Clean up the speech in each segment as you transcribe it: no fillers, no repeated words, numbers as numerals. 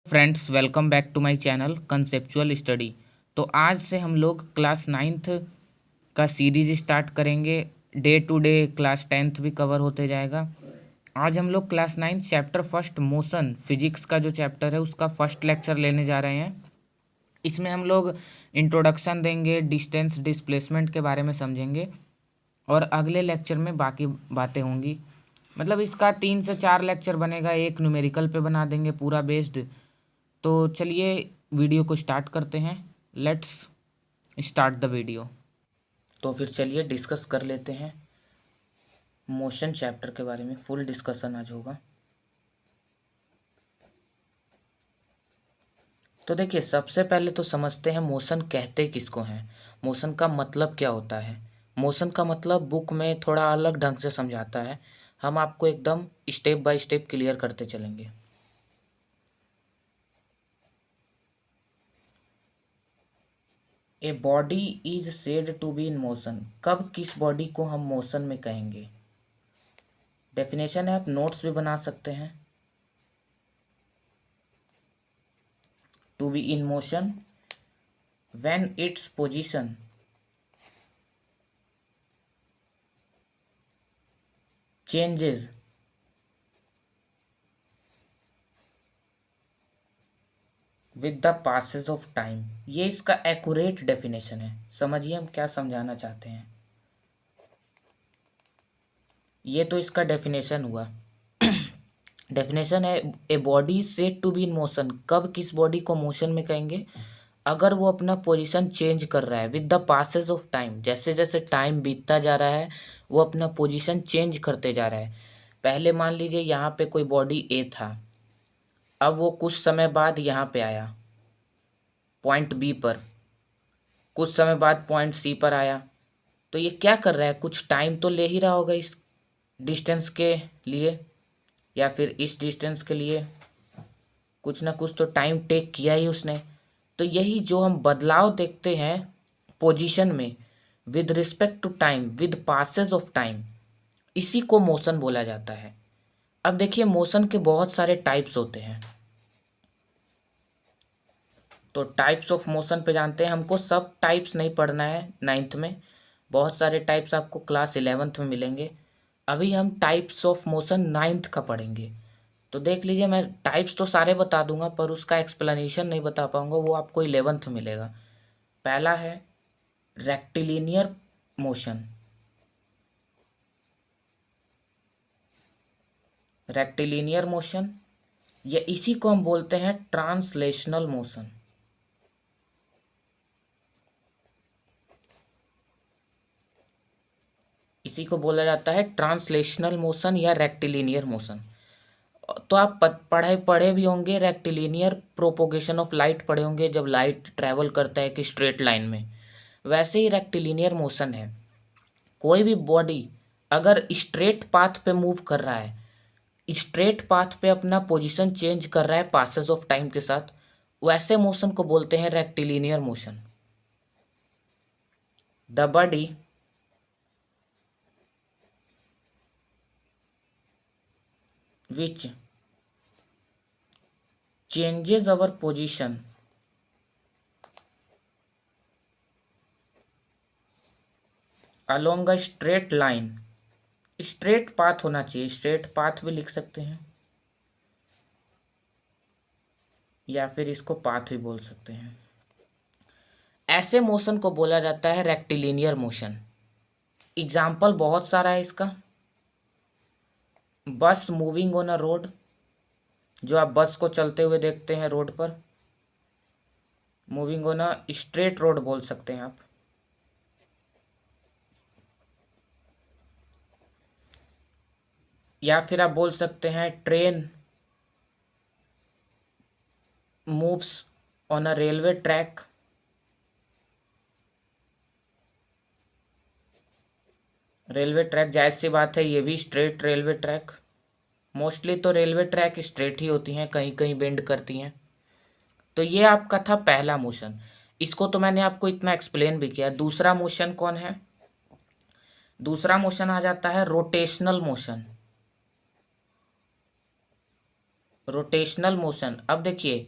Friends, welcome back to my channel conceptual study. तो आज से हम लोग क्लास 9th का सीरीज स्टार्ट करेंगे। Day to day class 10th भी कवर होते जाएगा। आज हम लोग class 9th chapter first motion physics का जो चैप्टर है उसका फर्स्ट लेक्चर लेने जा रहे हैं। इसमें हम लोग इंट्रोडक्शन देंगे, डिस्टेंस डिस्प्लेसमेंट के बारे में समझेंगे और अगले लेक्चर में बाकी बातें होंगी। मतलब इसका 3 से 4 लेक्चर बनेगा, एक न्यूमेरिकल पे बना देंगे पूरा बेस्ड। तो चलिए वीडियो को स्टार्ट करते हैं। Let's start the video. तो फिर चलिए डिस्कस कर लेते हैं मोशन चैप्टर के बारे में। फुल डिस्कशन आज होगा। तो देखिए, सबसे पहले तो समझते हैं मोशन कहते किसको हैं, मोशन का मतलब क्या होता है। मोशन का मतलब बुक में थोड़ा अलग ढंग से समझाता है, हम आपको एकदम स्टेप बाय स्टेप क्लियर करते चलेंगे। A body is said to be in motion. कब किस बॉडी को हम मोशन में कहेंगे? डेफिनेशन है, आप नोट्स भी बना सकते हैं। To be in motion when its position changes with the passes of time. ये इसका एक्यूरेट डेफिनेशन है। समझिए हम क्या समझाना चाहते हैं। ये तो इसका डेफिनेशन हुआ। डेफिनेशन है, a body said to be in motion. कब किस बॉडी को मोशन में कहेंगे? अगर वो अपना पोजीशन चेंज कर रहा है with the passes of time. जैसे जैसे टाइम बीतता जा रहा है वो अपना पोजीशन चेंज करते जा रहा है। पहले मान लीजिए यहाँ पे कोई बॉडी ए था, अब वो कुछ समय बाद यहाँ पे आया पॉइंट बी पर, कुछ समय बाद पॉइंट सी पर आया। तो ये क्या कर रहा है? कुछ टाइम तो ले ही रहा होगा इस डिस्टेंस के लिए या फिर इस डिस्टेंस के लिए, कुछ ना कुछ तो टाइम टेक किया ही उसने। तो यही जो हम बदलाव देखते हैं पोजीशन में with respect to time, with passes of time, इसी को मोशन बोला जाता है। अब देखिए, मोशन के बहुत सारे टाइप्स होते हैं। तो टाइप्स ऑफ मोशन पे जानते हैं। हमको सब टाइप्स नहीं पढ़ना है 9th में, बहुत सारे टाइप्स आपको क्लास 11th में मिलेंगे। अभी हम टाइप्स ऑफ मोशन 9th का पढ़ेंगे। तो देख लीजिए, मैं टाइप्स तो सारे बता दूंगा पर उसका एक्सप्लेनेशन नहीं बता पाऊंगा, वो आपको 11th में मिलेगा। पहला है रेक्टिलिनियर मोशन। रेक्टिलिनियर मोशन या इसी को हम बोलते हैं ट्रांसलेशनल मोशन। इसी को बोला जाता है ट्रांसलेशनल मोशन या रेक्टिलिनियर मोशन। तो आप पढ़े पढ़े भी होंगे, रेक्टिलिनियर प्रोपोगेशन ऑफ लाइट पढ़े होंगे, जब लाइट ट्रेवल करता है कि स्ट्रेट लाइन में। वैसे ही रेक्टिलिनियर मोशन है। कोई भी बॉडी अगर स्ट्रेट पाथ पे मूव कर रहा है, स्ट्रेट पाथ पे अपना पोजीशन चेंज कर रहा है पासेस ऑफ टाइम के साथ, वैसे मोशन को बोलते हैं rectilinear motion. The body which changes our position along a straight line। Straight path होना चाहिए, स्ट्रेट पाथ भी लिख सकते हैं या फिर इसको पाथ भी बोल सकते हैं। ऐसे मोशन को बोला जाता है रेक्टिलिनियर मोशन। एग्जाम्पल बहुत सारा है इसका। बस मूविंग ऑन अ रोड, जो आप बस को चलते हुए देखते हैं रोड पर, moving on a straight road बोल सकते हैं आप। या फिर आप बोल सकते हैं train moves on a railway track. Railway track, जायज़ सी बात है, ये भी स्ट्रेट रेलवे ट्रैक। मोस्टली तो रेलवे ट्रैक स्ट्रेट ही होती हैं, कहीं कहीं बेंड करती हैं। तो ये आपका था पहला मोशन। इसको तो मैंने आपको इतना एक्सप्लेन भी किया। दूसरा मोशन कौन है? दूसरा मोशन आ जाता है रोटेशनल मोशन। रोटेशनल मोशन, अब देखिए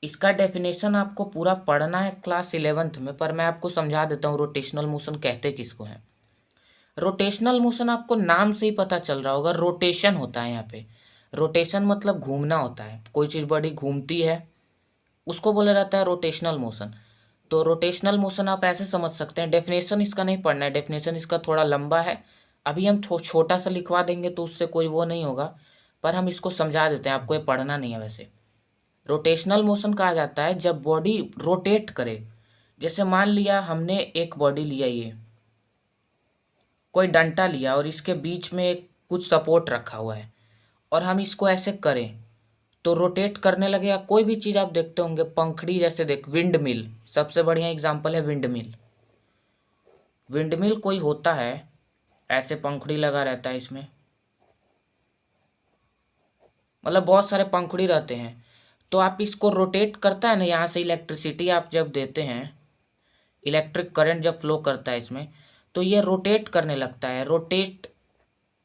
इसका डेफिनेशन आपको पूरा पढ़ना है क्लास 11th में, पर मैं आपको समझा देता हूँ रोटेशनल मोशन कहते किसको हैं। रोटेशनल मोशन आपको नाम से ही पता चल रहा होगा, रोटेशन होता है यहाँ पे। रोटेशन मतलब घूमना होता है, कोई चीज़ बड़ी घूमती है उसको बोला जाता है रोटेशनल मोशन। तो रोटेशनल मोशन आप ऐसे समझ सकते हैं, डेफिनेशन इसका नहीं पढ़ना है, डेफिनेशन इसका थोड़ा लंबा है। अभी हम छोटा सा लिखवा देंगे तो उससे कोई वो नहीं होगा, पर हम इसको समझा देते हैं, आपको ये पढ़ना नहीं है वैसे। रोटेशनल मोशन कहा जाता है जब बॉडी रोटेट करे। जैसे मान लिया हमने एक बॉडी लिया, ये कोई डंटा लिया और इसके बीच में कुछ सपोर्ट रखा हुआ है, और हम इसको ऐसे करें तो रोटेट करने लगेगा। कोई भी चीज़ आप देखते होंगे, पंखड़ी जैसे देख, विंड मिल सबसे बढ़िया एग्जांपल है विंड मिल। विंड मिल कोई होता है ऐसे पंखुड़ी लगा रहता है इसमें, मतलब बहुत सारे पंखुड़ी रहते हैं, तो आप इसको रोटेट करता है ना, यहाँ से इलेक्ट्रिसिटी आप जब देते हैं, इलेक्ट्रिक करंट जब फ्लो करता है इसमें, तो ये रोटेट करने लगता है, रोटेट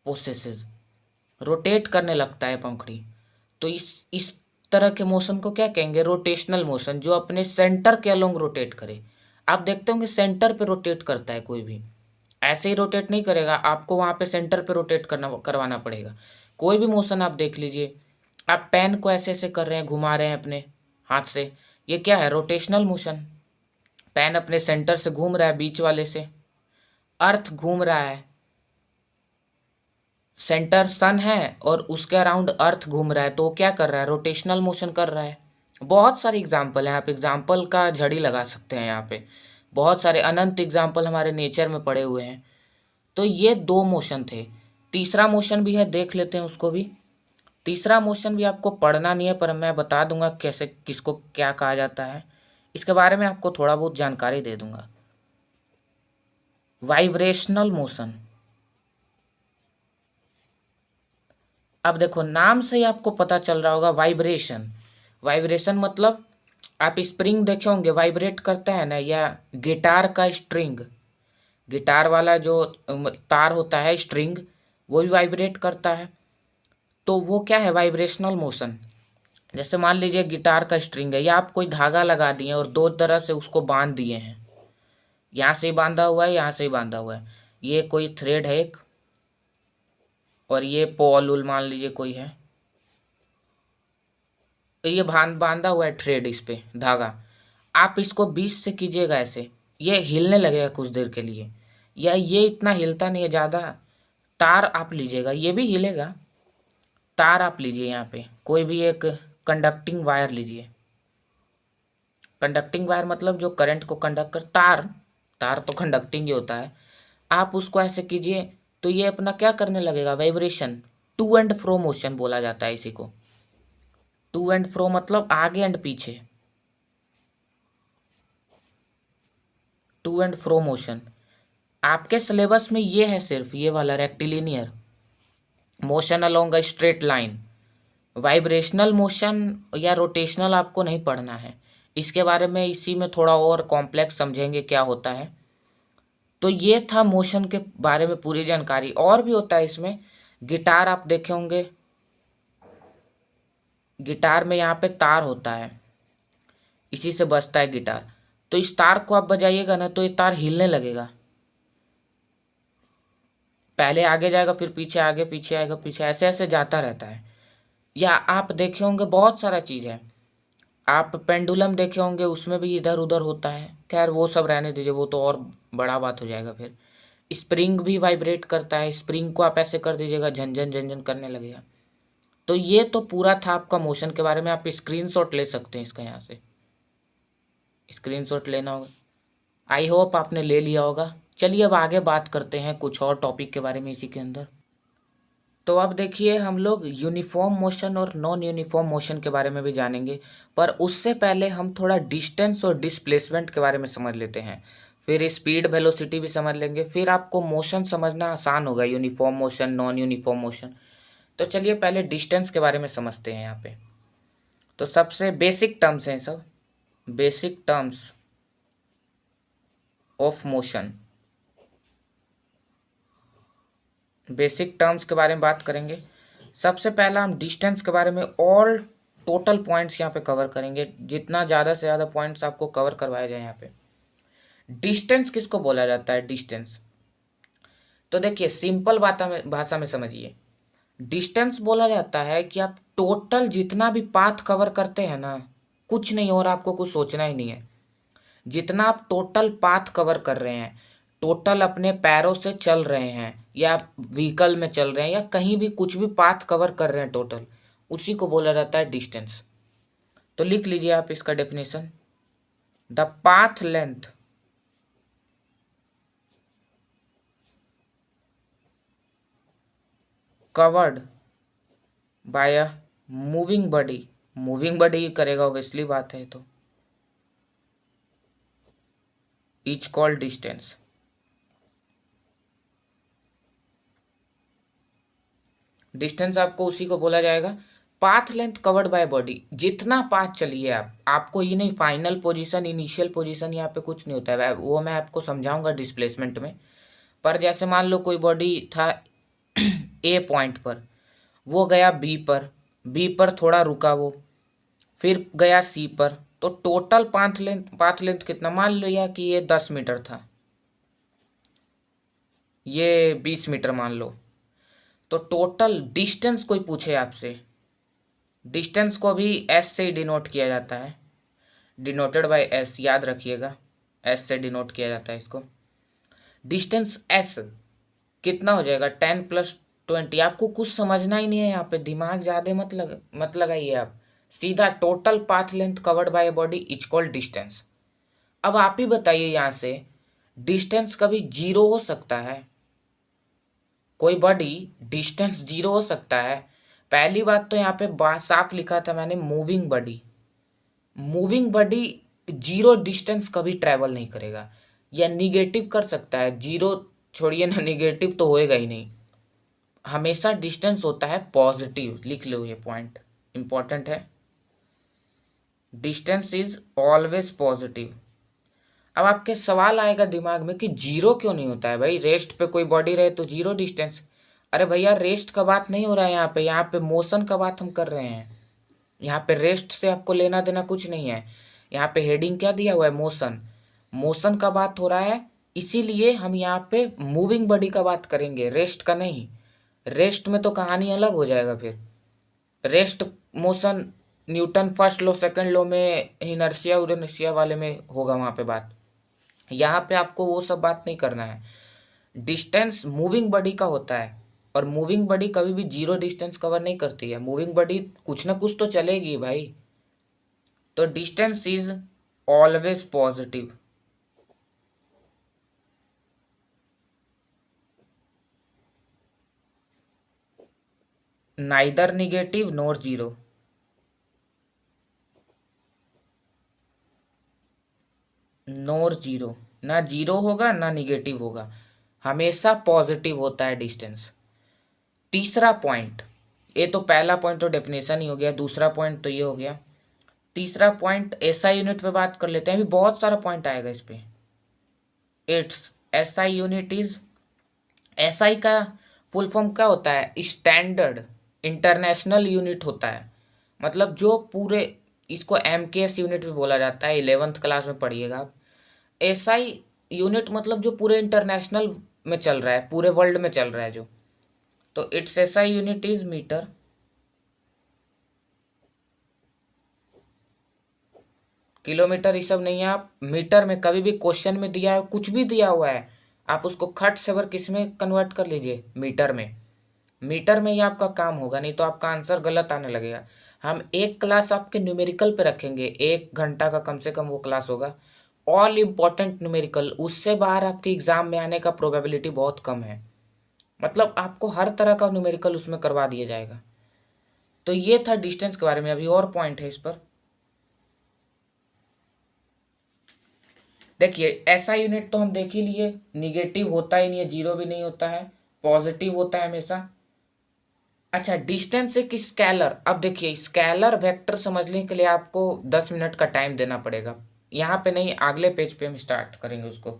प्रोसेसेस, रोटेट करने लगता है पंखड़ी। तो इस तरह के मोशन को क्या कहेंगे, रोटेशनल मोशन, जो अपने सेंटर के अलोंग रोटेट करे। आप देखते होंगे सेंटर पे रोटेट करता है कोई भी, ऐसे ही रोटेट नहीं करेगा, आपको वहाँ पे सेंटर पे रोटेट करवाना पड़ेगा। कोई भी मोशन आप देख लीजिए, आप पेन को ऐसे ऐसे कर रहे हैं, घुमा रहे हैं अपने हाथ से, ये क्या है, रोटेशनल मोशन। पेन अपने सेंटर से घूम रहा है, बीच वाले से। अर्थ घूम रहा है, सेंटर सन है और उसके अराउंड अर्थ घूम रहा है, तो वो क्या कर रहा है, रोटेशनल मोशन कर रहा है। बहुत सारे एग्जाम्पल हैं, आप एग्जाम्पल का झड़ी लगा सकते हैं यहाँ पे, बहुत सारे अनंत एग्जाम्पल हमारे नेचर में पड़े हुए हैं। तो ये दो मोशन थे। तीसरा मोशन भी है, देख लेते हैं उसको भी। तीसरा मोशन भी आपको पढ़ना नहीं है, पर मैं बता दूंगा कैसे, किसको क्या कहा जाता है, इसके बारे में आपको थोड़ा बहुत जानकारी दे दूंगा। Vibrational motion. अब देखो नाम से ही आपको पता चल रहा होगा, वाइब्रेशन। वाइब्रेशन मतलब आप स्प्रिंग देखे होंगे वाइब्रेट करता है ना, या गिटार का स्ट्रिंग, गिटार वाला जो तार होता है स्ट्रिंग, वो भी वाइब्रेट करता है। तो वो क्या है, वाइब्रेशनल मोशन। जैसे मान लीजिए गिटार का स्ट्रिंग है, या आप कोई धागा लगा दिए और दो तरफ से उसको बांध दिए हैं, यहाँ से ही बांधा हुआ है, यहाँ से ही बांधा हुआ है, ये कोई थ्रेड है एक, और ये पॉल उल मान लीजिए कोई है, तो ये बांधा हुआ है थ्रेड, इस पे धागा। आप इसको बीच से कीजिएगा ऐसे, ये हिलने लगेगा कुछ देर के लिए, या ये इतना हिलता नहीं है ज़्यादा। तार आप लीजिएगा, ये भी हिलेगा। तार आप लीजिए, यहाँ पे कोई भी एक कंडक्टिंग वायर लीजिए। कंडक्टिंग वायर मतलब जो करंट को कंडक्ट कर, तार, तार तो कंडक्टिंग ही होता है। आप उसको ऐसे कीजिए तो ये अपना क्या करने लगेगा, vibration. To and fro motion बोला जाता है इसी को। टू एंड फ्रो मतलब आगे एंड पीछे, टू एंड फ्रो मोशन। आपके सिलेबस में ये है सिर्फ ये वाला, rectilinear motion along a straight line. Vibrational motion या रोटेशनल आपको नहीं पढ़ना है, इसके बारे में इसी में थोड़ा और कॉम्प्लेक्स समझेंगे क्या होता है। तो ये था मोशन के बारे में पूरी जानकारी। और भी होता है इसमें, गिटार आप देखे होंगे, गिटार में यहाँ पे तार होता है, इसी से बजता है गिटार। तो इस तार को आप बजाइएगा ना तो ये तार हिलने लगेगा, पहले आगे जाएगा फिर पीछे, आगे पीछे आएगा, पीछे, ऐसे ऐसे जाता रहता है। या आप देखे होंगे बहुत सारा चीज़ है, आप पेंडुलम देखे होंगे, उसमें भी इधर उधर होता है। खैर वो सब रहने दीजिए, वो तो और बड़ा बात हो जाएगा फिर। स्प्रिंग भी वाइब्रेट करता है, स्प्रिंग को आप ऐसे कर दीजिएगा, झंझन झंझन करने लगेगा। तो ये तो पूरा था आपका मोशन के बारे में। आप स्क्रीनशॉट ले सकते हैं इसका, यहाँ से स्क्रीनशॉट लेना होगा। आई होप आपने ले लिया होगा। चलिए अब आगे बात करते हैं कुछ और टॉपिक के बारे में इसी के अंदर। तो अब देखिए हम लोग यूनिफॉर्म मोशन और नॉन यूनिफॉर्म मोशन के बारे में भी जानेंगे, पर उससे पहले हम थोड़ा डिस्टेंस और डिस्प्लेसमेंट के बारे में समझ लेते हैं, फिर स्पीड वेलोसिटी भी समझ लेंगे, फिर आपको मोशन समझना आसान होगा, uniform motion non uniform motion. तो चलिए पहले डिस्टेंस के बारे में समझते हैं यहाँ पे। तो सबसे बेसिक टर्म्स हैं सब, basic terms of motion, basic terms के बारे में बात करेंगे। सबसे पहला हम डिस्टेंस के बारे में, ऑल टोटल पॉइंट्स यहाँ पे कवर करेंगे, जितना ज़्यादा से ज़्यादा पॉइंट्स आपको कवर करवाया जाए यहाँ पे। डिस्टेंस किसको बोला जाता है? डिस्टेंस, तो देखिए सिंपल भाषा में समझिए। डिस्टेंस बोला जाता है कि आप टोटल जितना भी पाथ कवर करते हैं ना, कुछ नहीं और आपको कुछ सोचना ही नहीं है। जितना आप टोटल पाथ कवर कर रहे हैं, टोटल अपने पैरों से चल रहे हैं या व्हीकल में चल रहे हैं या कहीं भी कुछ भी पाथ कवर कर रहे हैं टोटल, उसी को बोला जाता है डिस्टेंस। तो लिख लीजिए आप इसका definition. The path length covered by a moving body, moving body ही करेगा ऑब्वियसली बात है, तो इज कॉल्ड डिस्टेंस। डिस्टेंस आपको उसी को बोला जाएगा। Path length covered by body, जितना पाथ चलिए आपको ये नहीं फाइनल पोजीशन इनिशियल पोजीशन यहाँ पे कुछ नहीं होता है, वो मैं आपको समझाऊंगा डिस्प्लेसमेंट में। पर जैसे मान लो कोई बॉडी था ए पॉइंट पर, वो गया बी पर थोड़ा रुका वो, फिर गया सी पर, तो टोटल पाथ लेंथ कितना, मान लो या कि ये 10 मीटर था, ये 20 मीटर मान लो, तो टोटल डिस्टेंस कोई पूछे आपसे, डिस्टेंस को भी एस से ही डिनोट किया जाता है, डिनोटेड बाय एस, याद रखिएगा एस से डिनोट किया जाता है इसको। डिस्टेंस एस कितना हो जाएगा, 10 + 20। आपको कुछ समझना ही नहीं है यहाँ पे, दिमाग ज़्यादा मत लगाइए आप, सीधा total path length covered by body is called distance. अब आप ही बताइए यहाँ से, डिस्टेंस कभी जीरो हो सकता है? कोई बॉडी डिस्टेंस जीरो हो सकता है? पहली बात तो यहाँ पे साफ लिखा था मैंने moving body, moving body zero distance कभी ट्रैवल नहीं करेगा, या निगेटिव कर सकता है, जीरो छोड़िए ना, निगेटिव तो होएगा ही नहीं, हमेशा डिस्टेंस होता है पॉजिटिव। लिख लो, ये पॉइंट इंपॉर्टेंट है, डिस्टेंस इज ऑलवेज पॉजिटिव। अब आपके सवाल आएगा दिमाग में कि जीरो क्यों नहीं होता है भाई, रेस्ट पे कोई बॉडी रहे तो जीरो डिस्टेंस। अरे भैया रेस्ट का बात नहीं हो रहा है यहाँ पे मोशन का बात हम कर रहे हैं, यहाँ पे रेस्ट से आपको लेना देना कुछ नहीं है। यहाँ पे हेडिंग क्या दिया हुआ है, मोशन, मोशन का बात हो रहा है, इसीलिए हम यहाँ पे मूविंग बॉडी का बात करेंगे, रेस्ट का नहीं। रेस्ट में तो कहानी अलग हो जाएगा फिर, rest motion Newton first law second law में इनर्शिया उनर्शिया वाले में होगा वहाँ पे बात, यहाँ पे आपको वो सब बात नहीं करना है। डिस्टेंस मूविंग बॉडी का होता है, और मूविंग बॉडी कभी भी जीरो डिस्टेंस कवर नहीं करती है, मूविंग बॉडी कुछ ना कुछ तो चलेगी भाई। तो distance is always positive, neither negative nor zero. Nor zero, ना जीरो होगा ना निगेटिव होगा, हमेशा पॉजिटिव होता है डिस्टेंस। तीसरा पॉइंट, ये तो पहला पॉइंट तो डेफिनेशन ही हो गया, दूसरा पॉइंट तो ये हो गया। तीसरा पॉइंट एसआई यूनिट पे बात कर लेते हैं, अभी बहुत सारा पॉइंट आएगा इस पे। It's SI unit is, SI का फुल फॉर्म क्या होता है, स्टैंडर्ड इंटरनेशनल यूनिट होता है, मतलब जो पूरे, इसको एमकेएस यूनिट भी बोला जाता है, 11th क्लास में पढ़िएगा आप। एसआई यूनिट मतलब जो पूरे इंटरनेशनल में चल रहा है, पूरे वर्ल्ड में चल रहा है जो, तो its SI unit is metre. Kilometre ये सब नहीं है, आप मीटर में कभी भी क्वेश्चन में दिया है, कुछ भी दिया हुआ है, आप उसको खट से भर किस में कन्वर्ट कर लीजिए, मीटर में। मीटर में ही आपका काम होगा, नहीं तो आपका आंसर गलत आने लगेगा। हम एक क्लास आपके न्यूमेरिकल पे रखेंगे, 1 घंटा का कम से कम वो क्लास होगा, ऑल इम्पॉर्टेंट न्यूमेरिकल, उससे बाहर आपके एग्जाम में आने का प्रोबेबिलिटी बहुत कम है, मतलब आपको हर तरह का न्यूमेरिकल उसमें करवा दिया जाएगा। तो ये था डिस्टेंस के बारे में, अभी और पॉइंट है इस पर। देखिए ऐसा यूनिट तो हम देख ही लिए, निगेटिव होता ही नहीं है, जीरो भी नहीं होता है, पॉजिटिव होता है हमेशा। अच्छा, डिस्टेंस एक स्केलर, अब देखिए स्केलर वेक्टर समझने के लिए आपको 10 मिनट का टाइम देना पड़ेगा, यहाँ पे नहीं, अगले पेज पे हम स्टार्ट करेंगे उसको।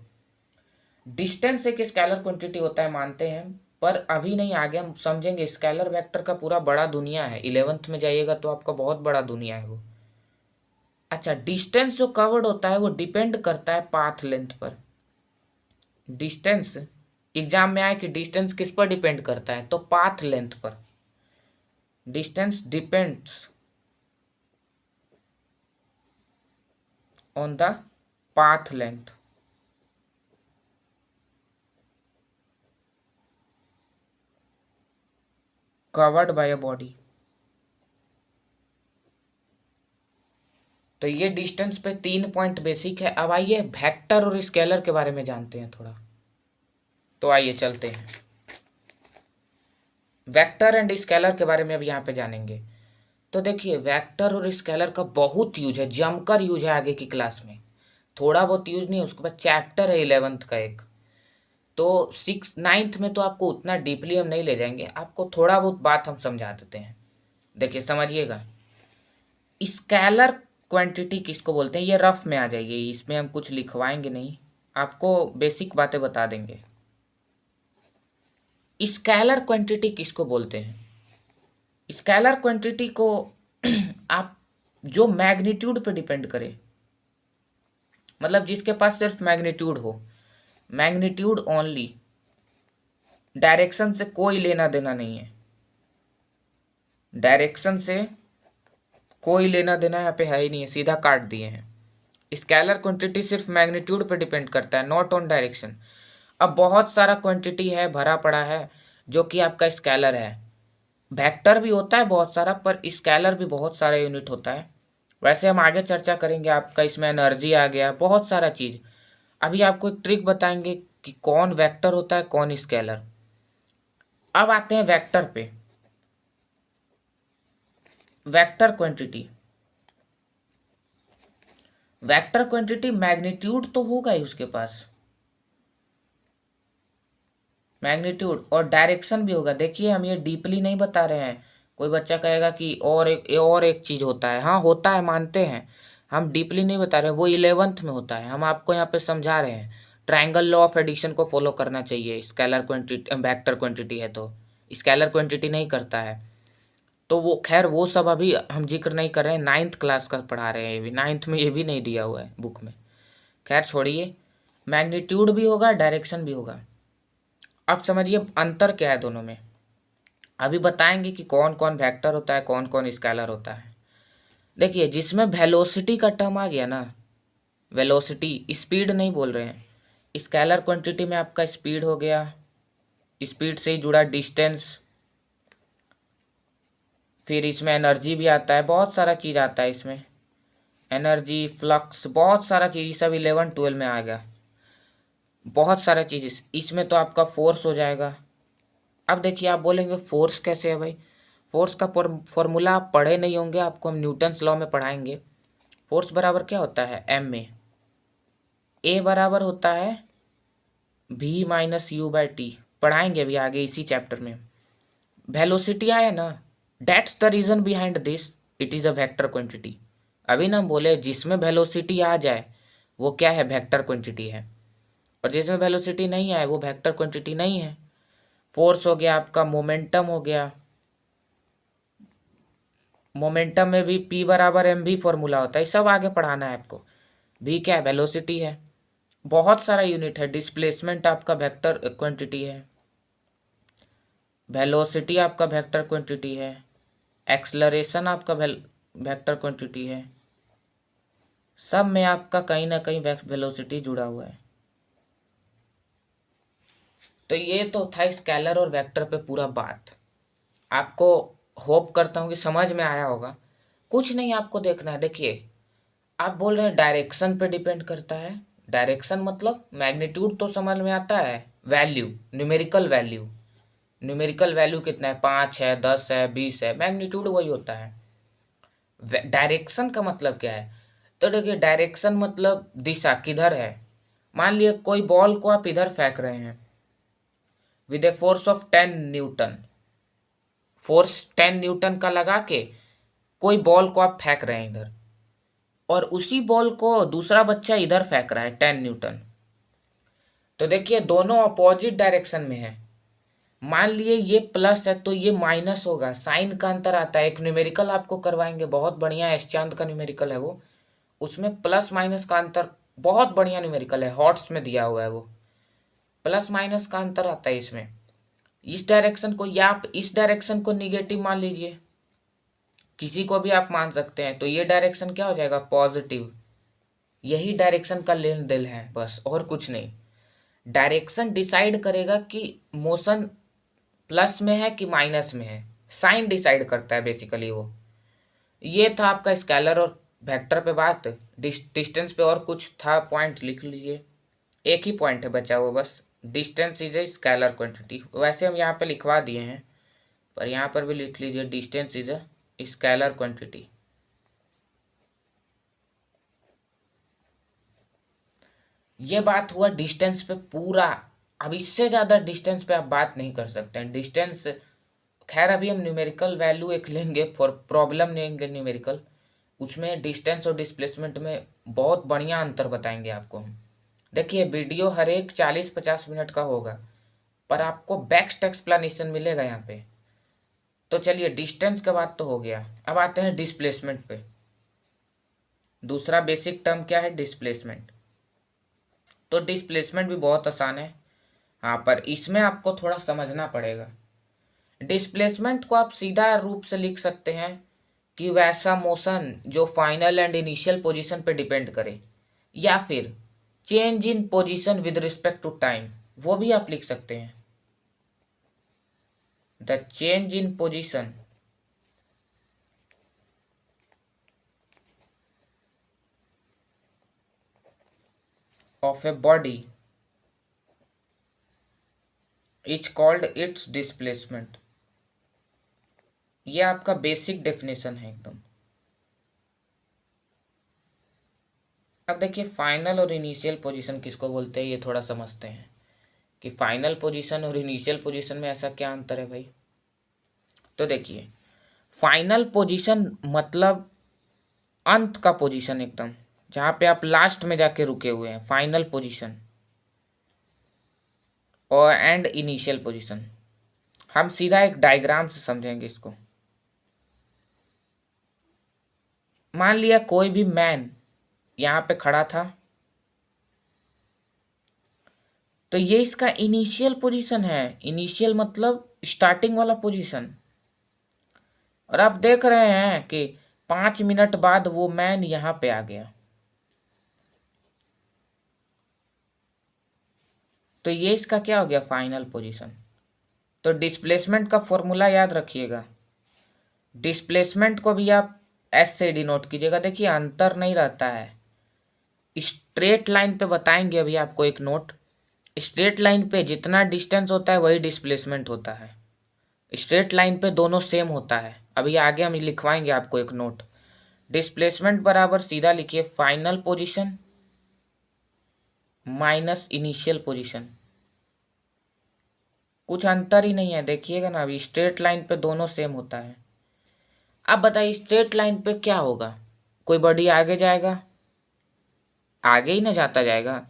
डिस्टेंस एक स्केलर क्वांटिटी होता है मानते हैं, पर अभी नहीं, आगे हम समझेंगे। स्केलर वेक्टर का पूरा बड़ा दुनिया है, 11th में जाइएगा तो आपका बहुत बड़ा दुनिया है वो। अच्छा, डिस्टेंस जो कवर्ड होता है वो डिपेंड करता है पाथ लेंथ पर। डिस्टेंस एग्जाम में आए कि डिस्टेंस किस पर डिपेंड करता है, तो पाथ लेंथ पर। Distance depends on the path length. Covered by a body. तो ये डिस्टेंस पे 3 पॉइंट बेसिक है। अब आइए वेक्टर और स्केलर के बारे में जानते हैं थोड़ा। तो आइए चलते हैं, वेक्टर एंड स्केलर के बारे में अब यहाँ पे जानेंगे। तो देखिए, वेक्टर और स्केलर का बहुत यूज है, जमकर यूज है आगे की क्लास में। थोड़ा बहुत यूज नहीं, उसके बाद चैप्टर है 11th का एक। तो 9th में तो आपको उतना डीपली हम नहीं ले जाएंगे, आपको थोड़ा बहुत बात हम समझा देते हैं। देखिए समझिएगा, स्केलर क्वांटिटी किसको बोलते हैं, ये रफ में आ जाइए, इसमें हम कुछ लिखवाएंगे नहीं, आपको बेसिक बातें बता देंगे। स्केलर क्वांटिटी किसको बोलते हैं? स्केलर क्वांटिटी को आप जो मैग्नीट्यूड पे डिपेंड करे, मतलब जिसके पास सिर्फ मैग्नीट्यूड हो, मैग्नीट्यूड ओनली, डायरेक्शन से कोई लेना देना नहीं है, डायरेक्शन से कोई लेना देना यहाँ पे है ही नहीं है, सीधा काट दिए हैं। स्केलर क्वांटिटी सिर्फ मैग्नीट्यूड पे डिपेंड करता है, नॉट ऑन डायरेक्शन। अब बहुत सारा क्वांटिटी है भरा पड़ा है जो कि आपका स्केलर है। वेक्टर भी होता है बहुत सारा, पर स्केलर भी बहुत सारा यूनिट होता है। वैसे हम आगे चर्चा करेंगे, आपका इसमें एनर्जी आ गया, बहुत सारा चीज़। अभी आपको एक ट्रिक बताएंगे कि कौन वेक्टर होता है कौन स्केलर। अब आते हैं वेक्टर पे। Vector quantity, vector quantity magnitude तो होगा ही उसके पास, मैग्नीट्यूड और डायरेक्शन भी होगा। देखिए हम ये डीपली नहीं बता रहे हैं, कोई बच्चा कहेगा कि और एक चीज़ होता है, हाँ होता है मानते हैं, हम डीपली नहीं बता रहे, वो 11th में होता है, हम आपको यहाँ पे समझा रहे हैं। ट्रायंगल लॉ ऑफ एडिशन को फॉलो करना चाहिए, स्केलर क्वांटिटी वेक्टर क्वांटिटी है तो, स्केलर क्वांटिटी नहीं करता है तो वो, खैर वो सब अभी हम जिक्र नहीं कर रहे हैं, 9th क्लास का पढ़ा रहे हैं, ये भी 9th में ये भी नहीं दिया हुआ है बुक में। खैर छोड़िए, मैग्नीट्यूड भी होगा डायरेक्शन भी होगा। अब समझिए अंतर क्या है दोनों में। अभी बताएंगे कि कौन कौन वेक्टर होता है कौन कौन स्केलर होता है। देखिए जिसमें वेलोसिटी का टर्म आ गया ना, वेलोसिटी, स्पीड नहीं बोल रहे हैं, स्केलर क्वांटिटी में आपका स्पीड हो गया, स्पीड से ही जुड़ा डिस्टेंस, फिर इसमें एनर्जी भी आता है, बहुत सारा चीज़ आता है इसमें, एनर्जी, फ्लक्स, बहुत सारा चीज़, सब 11-12 में आ गया, बहुत सारा चीज़। इसमें तो आपका फोर्स हो जाएगा। अब देखिए आप बोलेंगे फोर्स कैसे है भाई, फोर्स का फॉर्मूला आप पढ़े नहीं होंगे, आपको हम न्यूटन्स लॉ में पढ़ाएंगे। फोर्स बराबर क्या होता है, एम में, ए बराबर होता है भी माइनस यू बाई टी, पढ़ाएंगे अभी आगे इसी चैप्टर में। वेलोसिटी आया ना, that's the reason behind this, it is a vector quantity. अभी ना हम बोले जिसमें वेलोसिटी आ जाए वो क्या है, वेक्टर क्वांटिटी है, और जिसमें वेलोसिटी नहीं आए वो वेक्टर क्वांटिटी नहीं है। फोर्स हो गया आपका, मोमेंटम हो गया, मोमेंटम में भी पी बराबर एम भी फॉर्मूला होता है, सब आगे पढ़ाना है आपको। भी क्या है, वेलोसिटी है, बहुत सारा यूनिट है। डिस्प्लेसमेंट आपका वेक्टर क्वांटिटी है, वेलोसिटी आपका वेक्टर क्वांटिटी है, एक्सलरेशन आपका वेक्टर क्वांटिटी है, सब में आपका कहीं ना कहीं वेलोसिटी जुड़ा हुआ है। तो ये तो था स्केलर और वेक्टर पे पूरा बात, आपको होप करता हूँ कि समझ में आया होगा। कुछ नहीं आपको देखना है, देखिए आप बोल रहे हैं डायरेक्शन पे डिपेंड करता है, डायरेक्शन मतलब मैग्नीट्यूड तो समझ में आता है, value, numerical value, numerical value कितना है, 5 है, 10 है, 20 है, मैग्नीट्यूड वही होता है। डायरेक्शन का मतलब क्या है, तो देखिए डायरेक्शन मतलब दिशा, किधर है। मान लिया कोई बॉल को आप इधर फेंक रहे हैं with a force of 10 Newton, force 10 Newton का लगा के कोई बॉल को आप फेंक रहे हैं इधर, और उसी बॉल को दूसरा बच्चा इधर फेंक रहा है 10 न्यूटन। तो देखिए दोनों अपोजिट डायरेक्शन में है, मान लिए ये प्लस है तो ये माइनस होगा, साइन का अंतर आता है। एक न्यूमेरिकल आपको करवाएंगे, बहुत बढ़िया एस चांद का न्यूमेरिकल है वो, उसमें प्लस माइनस का अंतर बहुत बढ़िया न्यूमेरिकल है, हॉट्स में दिया हुआ है वो, प्लस माइनस का अंतर आता है इसमें। इस डायरेक्शन को या आप इस डायरेक्शन को निगेटिव मान लीजिए, किसी को भी आप मान सकते हैं, तो ये डायरेक्शन क्या हो जाएगा, पॉजिटिव। यही डायरेक्शन का लेन देन है बस, और कुछ नहीं। डायरेक्शन डिसाइड करेगा कि मोशन प्लस में है कि माइनस में है, साइन डिसाइड करता है बेसिकली वो। ये था आपका स्केलर और वेक्टर पे बात। डिस्टेंस पे और कुछ था पॉइंट लिख लीजिए, एक ही पॉइंट है बचा हुआ बस, distance is a scalar quantity. वैसे हम यहाँ पे लिखवा दिए हैं, पर यहाँ पर भी लिख लीजिए, distance is a scalar quantity. ये बात हुआ डिस्टेंस पे पूरा। अब इससे ज़्यादा डिस्टेंस पे आप बात नहीं कर सकते हैं। डिस्टेंस खैर अभी हम न्यूमेरिकल वैल्यू एक लेंगे, फॉर प्रॉब्लम लेंगे न्यूमेरिकल, उसमें डिस्टेंस और डिस्प्लेसमेंट में बहुत बढ़िया अंतर बताएंगे आपको हम। देखिए वीडियो हर एक 40-50 मिनट का होगा, पर आपको बेस्ट एक्सप्लेनेशन मिलेगा यहाँ पे। तो चलिए डिस्टेंस का बात तो हो गया, अब आते हैं डिस्प्लेसमेंट पे। दूसरा बेसिक टर्म क्या है, डिस्प्लेसमेंट। तो डिस्प्लेसमेंट भी बहुत आसान है, हाँ, पर इसमें आपको थोड़ा समझना पड़ेगा। डिस्प्लेसमेंट को आप सीधा रूप से लिख सकते हैं कि वैसा मोशन जो फाइनल एंड इनिशियल पोजीशन पे डिपेंड करे, या फिर change in position with respect to time, वो भी आप लिख सकते हैं। The change in position of a body is called its displacement. ये आपका बेसिक डेफिनेशन है एकदम। अब देखिए फाइनल और इनिशियल पोजीशन किसको बोलते हैं, ये थोड़ा समझते हैं कि फाइनल पोजीशन और इनिशियल पोजीशन में ऐसा क्या अंतर है भाई। तो देखिए फाइनल पोजीशन मतलब अंत का पोजीशन, एकदम जहाँ पे आप लास्ट में जाके रुके हुए हैं, फाइनल पोजीशन। और एंड इनिशियल पोजीशन हम सीधा एक डायग्राम से समझेंगे इसको। मान लिया कोई भी मैन यहाँ पे खड़ा था, तो ये इसका इनिशियल पोजीशन है। इनिशियल मतलब स्टार्टिंग वाला पोजीशन। और आप देख रहे हैं कि 5 मिनट बाद वो मैन यहाँ पे आ गया, तो ये इसका क्या हो गया, फाइनल पोजीशन। तो डिस्प्लेसमेंट का फॉर्मूला याद रखिएगा। डिस्प्लेसमेंट को भी आप एस से डिनोट कीजिएगा। देखिए अंतर नहीं रहता है, स्ट्रेट लाइन पे बताएंगे अभी आपको एक नोट। स्ट्रेट लाइन पे जितना डिस्टेंस होता है वही डिस्प्लेसमेंट होता है। स्ट्रेट लाइन पे दोनों सेम होता है। अभी आगे हम लिखवाएंगे आपको एक नोट। डिस्प्लेसमेंट बराबर सीधा लिखिए final position minus initial position. कुछ अंतर ही नहीं है, देखिएगा ना, अभी स्ट्रेट लाइन पे दोनों सेम होता है। अब बताइए स्ट्रेट लाइन पे क्या होगा, कोई बॉडी आगे जाएगा, आगे ही ना जाता जाएगा।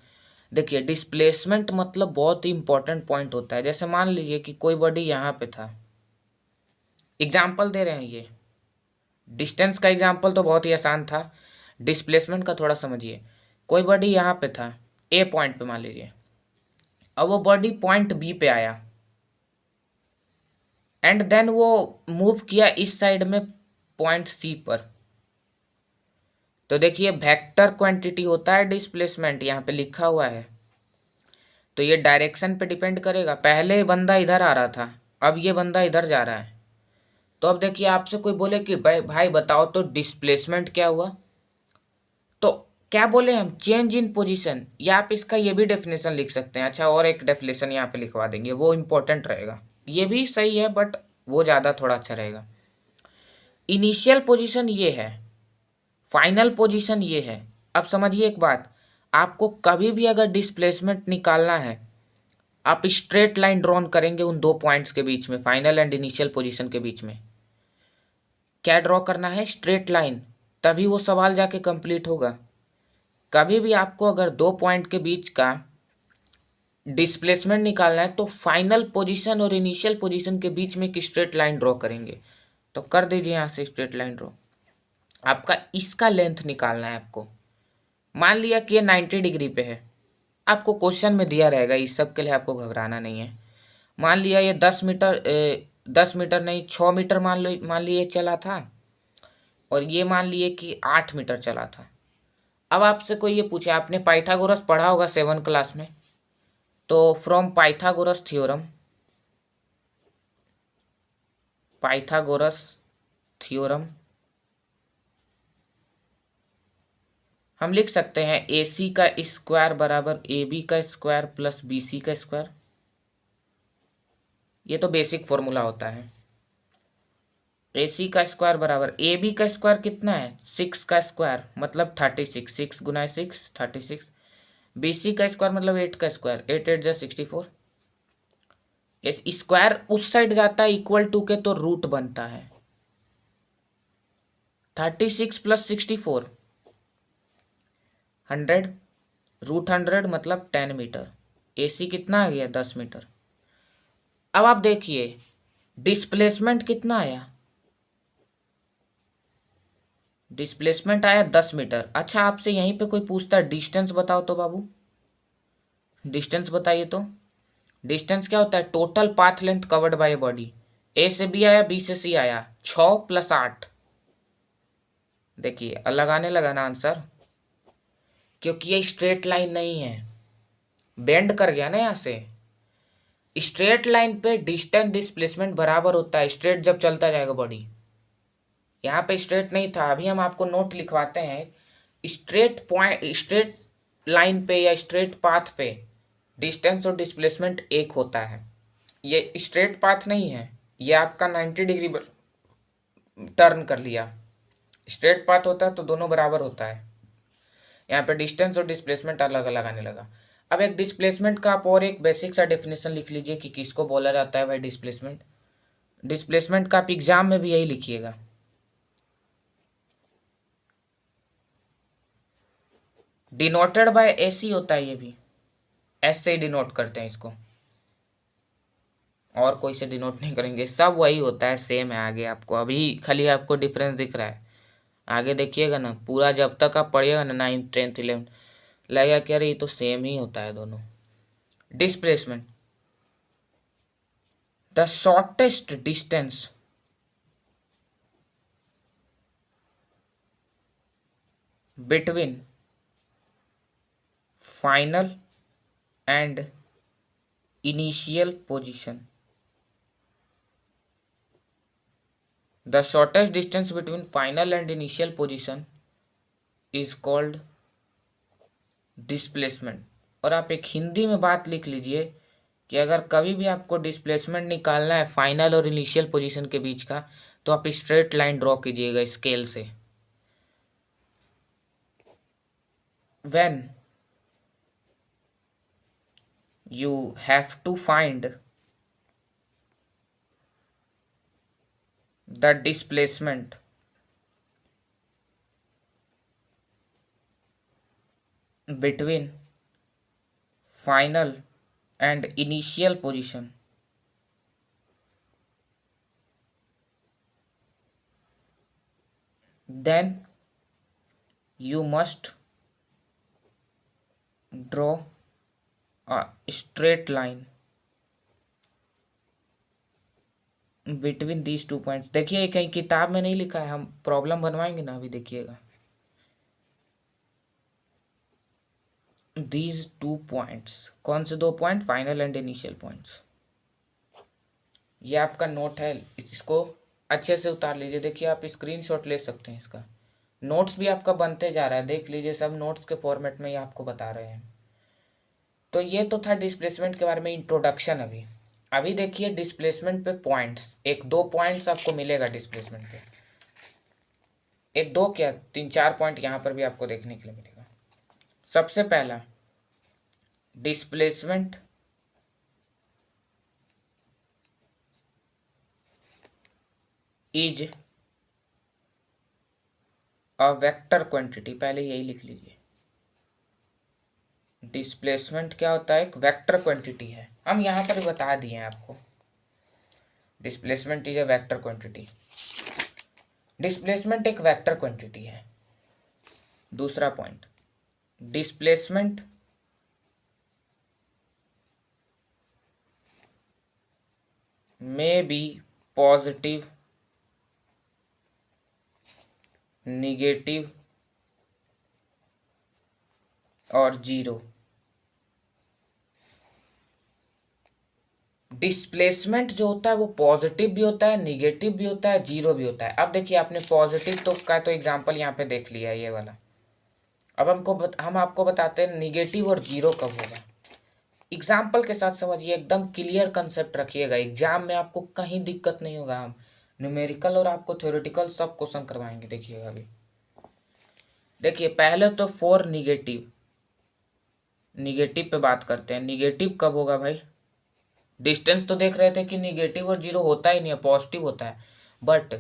देखिए डिस्प्लेसमेंट मतलब बहुत ही इंपॉर्टेंट पॉइंट होता है। जैसे मान लीजिए कि कोई बॉडी यहाँ पे था, एग्जाम्पल दे रहे हैं ये, डिस्टेंस का एग्जाम्पल तो बहुत ही आसान था, डिस्प्लेसमेंट का थोड़ा समझिए। कोई बॉडी यहाँ पे था, ए पॉइंट पे मान लीजिए, अब वो बॉडी पॉइंट बी पे आया, एंड देन वो मूव किया इस साइड में पॉइंट सी पर। तो देखिए वेक्टर क्वांटिटी होता है डिस्प्लेसमेंट, यहाँ पे लिखा हुआ है। तो ये डायरेक्शन पे डिपेंड करेगा। पहले बंदा इधर आ रहा था, अब ये बंदा इधर जा रहा है। तो अब देखिए आपसे कोई बोले कि भाई भाई बताओ तो डिस्प्लेसमेंट क्या हुआ, तो क्या बोले हम, चेंज इन पोजीशन। या आप इसका ये भी डेफिनेशन लिख सकते हैं। अच्छा और एक डेफिनेशन यहाँ पे लिखवा देंगे, वो इम्पोर्टेंट रहेगा। ये भी सही है बट वो ज़्यादा थोड़ा अच्छा रहेगा। इनिशियल पोजीशन ये है, फाइनल पोजीशन ये है। अब समझिए एक बात, आपको कभी भी अगर डिस्प्लेसमेंट निकालना है, आप स्ट्रेट लाइन ड्रॉन करेंगे उन दो पॉइंट्स के बीच में, फाइनल एंड इनिशियल पोजीशन के बीच में। क्या ड्रॉ करना है, स्ट्रेट लाइन, तभी वो सवाल जाके कंप्लीट होगा। कभी भी आपको अगर दो पॉइंट के बीच का डिस्प्लेसमेंट निकालना है तो फाइनल पोजीशन और इनिशियल पोजीशन के बीच में एक स्ट्रेट लाइन ड्रॉ करेंगे। तो कर दीजिए यहाँ से स्ट्रेट लाइन ड्रॉ। आपका इसका लेंथ निकालना है आपको। मान लिया कि ये 90 डिग्री पे है, आपको क्वेश्चन में दिया रहेगा, इस सब के लिए आपको घबराना नहीं है। मान लिया ये 10 मीटर 10 मीटर नहीं 6 मीटर मान लिए चला था, और ये मान लिए कि 8 मीटर चला था। अब आपसे कोई ये पूछे, आपने पाइथागोरस पढ़ा होगा 7 क्लास में, तो फ्रॉम पाइथागोरस थ्योरम हम लिख सकते हैं AC का स्क्वायर बराबर AB का स्क्वायर प्लस BC का स्क्वायर। ये तो बेसिक फॉर्मूला होता है। AC का स्क्वायर बराबर AB का स्क्वायर कितना है, 6 का स्क्वायर मतलब 36, 6 गुना 6 36। BC का स्क्वायर मतलब 8 का स्क्वायर, 8 8 जा 64। इस स्क्वायर उस साइड जाता है इक्वल टू के, तो रूट बनता है 36 प्लस 64 100, रूट 100 मतलब 10 मीटर। AC कितना आ गया, 10 मीटर। अब आप देखिए डिस्प्लेसमेंट कितना आया, डिस्प्लेसमेंट आया 10 मीटर। अच्छा आपसे यहीं पे कोई पूछता है डिस्टेंस बताओ तो बाबू, डिस्टेंस बताइए तो। डिस्टेंस क्या होता है, total path length covered by body. A से B आया, B से C आया, 6 प्लस 8। देखिए अलग आने लगा ना आंसर, क्योंकि ये स्ट्रेट लाइन नहीं है, बेंड कर गया ना यहाँ से। स्ट्रेट लाइन पे डिस्टेंस डिस्प्लेसमेंट बराबर होता है स्ट्रेट जब चलता जाएगा बॉडी। यहाँ पे स्ट्रेट नहीं था, अभी हम आपको नोट लिखवाते हैं। स्ट्रेट लाइन पे या स्ट्रेट पाथ पे डिस्टेंस और डिस्प्लेसमेंट एक होता है। ये स्ट्रेट पाथ नहीं है, ये आपका 90 डिग्री टर्न कर लिया। स्ट्रेट पाथ होता है तो दोनों बराबर होता है। यहाँ पे डिस्टेंस और डिस्प्लेसमेंट अलग अलग आने लगा। अब एक डिस्प्लेसमेंट का आप और एक बेसिक सा डेफिनेशन लिख लीजिए कि किसको बोला जाता है भाई डिस्प्लेसमेंट। डिस्प्लेसमेंट का आप एग्जाम में भी यही लिखिएगा, डिनोटेड बाय AC होता है। ये भी S से ही डिनोट करते हैं इसको, और कोई से डिनोट नहीं करेंगे, सब वही होता है, सेम है। आगे आपको अभी खाली आपको डिफरेंस दिख रहा है, आगे देखिएगा ना पूरा, जब तक आप पढ़िएगा ना 9th 10th 11th, लगेगा कि अरे ये तो सेम ही होता है दोनों। Displacement, the shortest distance between final and initial position. The shortest distance between final and initial position is called displacement. और आप एक हिंदी में बात लिख लीजिए कि अगर कभी भी आपको डिस्प्लेसमेंट निकालना है फाइनल और इनिशियल पोजीशन के बीच का, तो आप स्ट्रेट लाइन ड्रॉ कीजिएगा स्केल से। When you have to find the displacement between final and initial position, then you must draw a straight line between these 2 points। देखिए कहीं किताब में नहीं लिखा है, हम प्रॉब्लम बनवाएंगे ना अभी, देखिएगा। these 2 points, कौन से 2 point, final and initial points. ये आपका नोट है, इसको अच्छे से उतार लीजिए। देखिए आप स्क्रीनशॉट ले सकते हैं इसका, नोट्स भी आपका बनते जा रहा है, देख लीजिए सब नोट्स के फॉर्मेट में ही आपको बता रहे हैं। तो ये तो था डिस्प्लेसमेंट के बारे में इंट्रोडक्शन। अभी अभी देखिए डिस्प्लेसमेंट पे पॉइंट्स, एक दो पॉइंट्स आपको मिलेगा डिस्प्लेसमेंट पे, एक दो क्या 3 4 पॉइंट यहाँ पर भी आपको देखने के लिए मिलेगा। सबसे पहला, displacement is a vector quantity, पहले यही लिख लीजिए। डिस्प्लेसमेंट क्या होता है? एक वेक्टर क्वांटिटी है, हम यहाँ पर बता दिए हैं आपको। Displacement is a vector quantity. Displacement एक वेक्टर क्वांटिटी है। दूसरा पॉइंट, डिस्प्लेसमेंट में बी पॉजिटिव, निगेटिव और जीरो। डिस्प्लेसमेंट जो होता है वो पॉजिटिव भी होता है, निगेटिव भी होता है, जीरो भी होता है। अब देखिए आपने पॉजिटिव तो एग्जांपल यहाँ पे देख लिया है ये वाला। अब हम आपको बताते हैं निगेटिव और जीरो कब होगा। एग्जाम्पल के साथ समझिए, एकदम क्लियर कंसेप्ट रखिएगा, एग्जाम में आपको कहीं दिक्कत नहीं होगा। हम न्यूमेरिकल और आपको थ्योरेटिकल सब क्वेश्चन करवाएंगे। देखिएगा अभी, देखिए पहले तो फॉर निगेटिव, निगेटिव पे बात करते हैं। निगेटिव कब होगा भाई? डिस्टेंस तो देख रहे थे कि निगेटिव और जीरो होता ही नहीं है, पॉजिटिव होता है। बट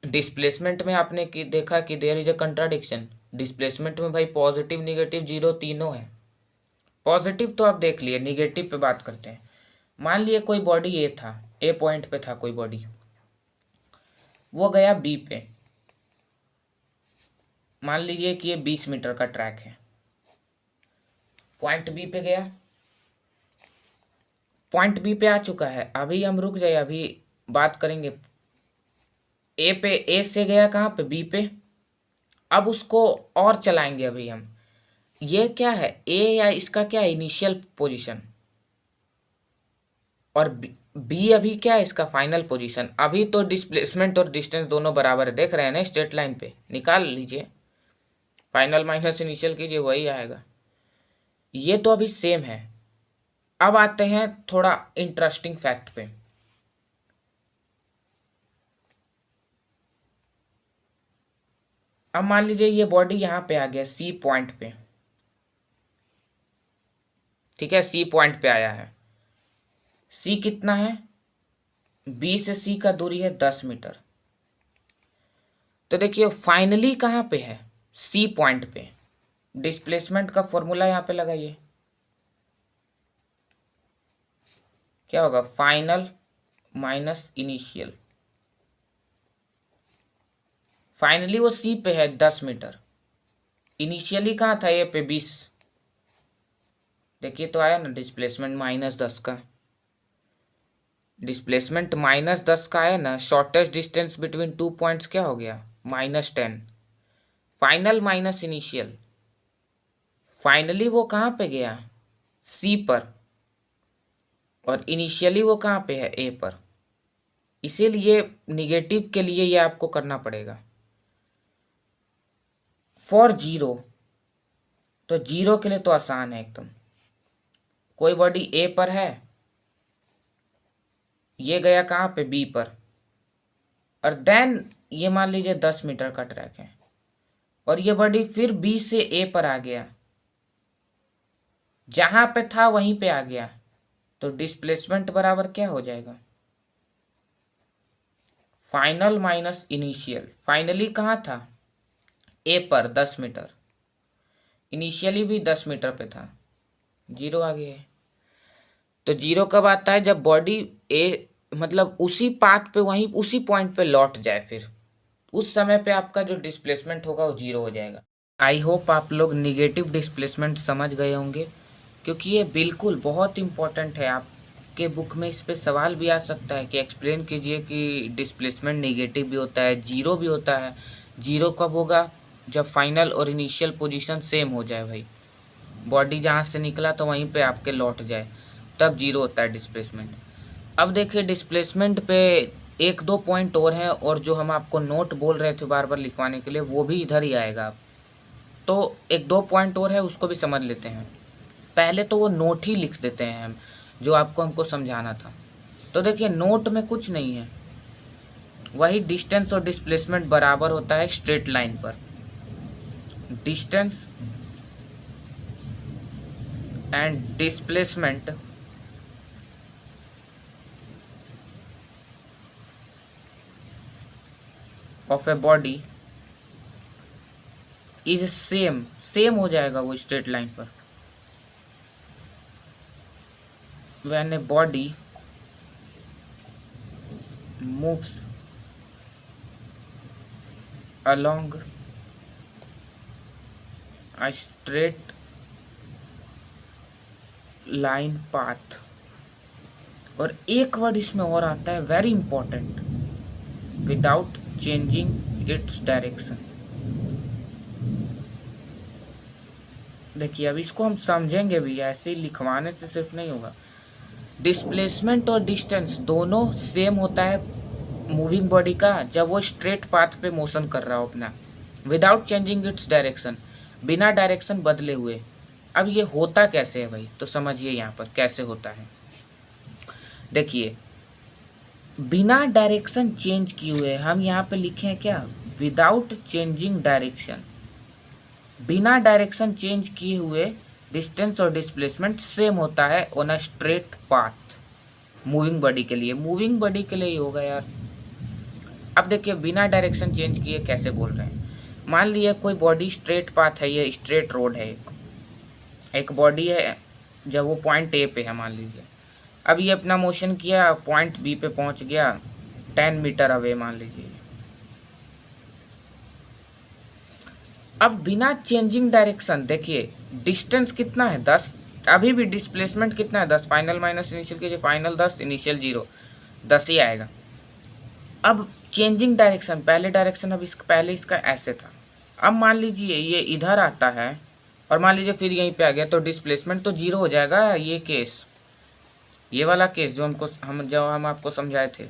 डिस्प्लेसमेंट में आपने देखा कि there is a contradiction. Displacement में भाई पॉजिटिव, निगेटिव, जीरो तीनों है। पॉजिटिव तो आप देख लिए, निगेटिव पे बात करते हैं। मान लिए कोई बॉडी ए था, ए पॉइंट पे था कोई बॉडी, वो गया बी पे। मान लीजिए कि ये 20 मीटर का ट्रैक है, पॉइंट बी पे गया, पॉइंट बी पे आ चुका है। अभी हम रुक जाए, अभी बात करेंगे। ए पे, ए से गया कहाँ पे? बी पे। अब उसको और चलाएंगे अभी हम। ये क्या है? ए या इसका क्या है? Initial position. और बी अभी क्या है? इसका फाइनल पोजीशन। अभी तो डिस्प्लेसमेंट और डिस्टेंस दोनों बराबर है, देख रहे हैं ना स्ट्रेट लाइन पे। निकाल लीजिए, फाइनल माइनस इनिशियल कीजिए, वही आएगा। ये तो अभी सेम है। अब आते हैं थोड़ा इंटरेस्टिंग फैक्ट पे। अब मान लीजिए ये बॉडी यहाँ पे आ गया सी पॉइंट पे, ठीक है, सी पॉइंट पे आया है। सी कितना है? बी से सी का दूरी है 10 मीटर। तो देखिए फाइनली कहाँ पे है? सी पॉइंट पे। डिस्प्लेसमेंट का फॉर्मूला यहाँ पे लगाइए, क्या होगा? Final minus initial. फाइनली वो सी पे है 10 मीटर, इनिशियली कहाँ था? ए पे 20। देखिए तो आया ना डिस्प्लेसमेंट -10 का। डिस्प्लेसमेंट -10 का आया ना। Shortest distance between two points क्या हो गया? -10। फाइनल माइनस इनिशियल, फाइनली वो कहाँ पे गया? सी पर। और इनिशियली वो कहाँ पे है? ए पर। इसीलिए निगेटिव के लिए ये आपको करना पड़ेगा। फॉर जीरो, तो जीरो के लिए तो आसान है एकदम। कोई बॉडी ए पर है, ये गया कहाँ पे? बी पर। और देन ये मान लीजिए 10 मीटर का ट्रैक है, और ये बॉडी फिर बी से ए पर आ गया, जहां पे था वहीं पे आ गया। तो डिस्प्लेसमेंट बराबर क्या हो जाएगा? Final minus initial. फाइनली कहाँ था? ए पर 10 मीटर, इनिशियली भी 10 मीटर पे था, जीरो आ गया है। तो जीरो कब आता है? जब बॉडी ए मतलब उसी पाथ पे, वहीं उसी पॉइंट पे लौट जाए, फिर उस समय पे आपका जो डिस्प्लेसमेंट होगा वो जीरो हो जाएगा। आई होप आप लोग निगेटिव डिस्प्लेसमेंट समझ गए होंगे, क्योंकि ये बिल्कुल बहुत इंपॉर्टेंट है। आपके बुक में इस पे सवाल भी आ सकता है कि एक्सप्लेन कीजिए कि डिस्प्लेसमेंट निगेटिव भी होता है, जीरो भी होता है। जीरो कब होगा? जब फाइनल और इनिशियल पोजीशन सेम हो जाए भाई, बॉडी जहाँ से निकला तो वहीं पे आपके लौट जाए, तब जीरो होता है डिस्प्लेसमेंट। अब देखिए डिस्प्लेसमेंट पे एक दो पॉइंट और हैं, और जो हम आपको नोट बोल रहे थे बार बार लिखवाने के लिए, वो भी इधर ही आएगा। तो एक दो पॉइंट और है, उसको भी समझ लेते हैं। पहले तो वो नोट ही लिख देते हैं हम, जो आपको हमको समझाना था। तो देखिए नोट में कुछ नहीं है, वही डिस्टेंस और डिस्प्लेसमेंट बराबर होता है स्ट्रेट लाइन पर। Distance and displacement of a body is same, same हो जाएगा वो स्ट्रेट लाइन पर। when a body moves along a straight line path, और एक वर्ड इसमें और आता है very important, without changing its direction. देखिए अब इसको हम समझेंगे भी, ऐसे ही लिखवाने से सिर्फ नहीं होगा। डिस्प्लेसमेंट और डिस्टेंस दोनों सेम होता है मूविंग बॉडी का जब वो स्ट्रेट पाथ पे मोशन कर रहा हो अपना, विदाउट चेंजिंग इट्स डायरेक्शन, बिना डायरेक्शन बदले हुए। अब ये होता कैसे है भाई, तो समझिए यहाँ पर कैसे होता है। देखिए बिना डायरेक्शन चेंज किए हुए, हम यहाँ पे लिखे हैं क्या, विदाउट चेंजिंग डायरेक्शन। बिना डायरेक्शन चेंज किए हुए डिस्टेंस और डिस्प्लेसमेंट सेम होता है on a straight path moving body के लिए। मूविंग बॉडी के लिए ही होगा यार। अब देखिए बिना डायरेक्शन चेंज किए कैसे बोल रहे हैं। मान लीजिए कोई बॉडी स्ट्रेट पाथ है, ये स्ट्रेट रोड है, एक बॉडी है, जब वो पॉइंट ए पे है मान लीजिए, अब ये अपना मोशन किया, पॉइंट बी पे पहुंच गया 10 मीटर अवे मान लीजिए। अब बिना चेंजिंग डायरेक्शन, देखिए डिस्टेंस कितना है 10, अभी भी डिस्प्लेसमेंट कितना है 10, फाइनल माइनस इनिशियल कीजिए, फाइनल 10 इनिशियल 0, 10 ही आएगा। अब चेंजिंग डायरेक्शन, पहले डायरेक्शन अब पहले इसका ऐसे था, अब मान लीजिए ये इधर आता है और मान लीजिए फिर यहीं पे आ गया, तो डिस्प्लेसमेंट तो 0 हो जाएगा। ये केस, ये वाला केस जो हम आपको समझाए थे,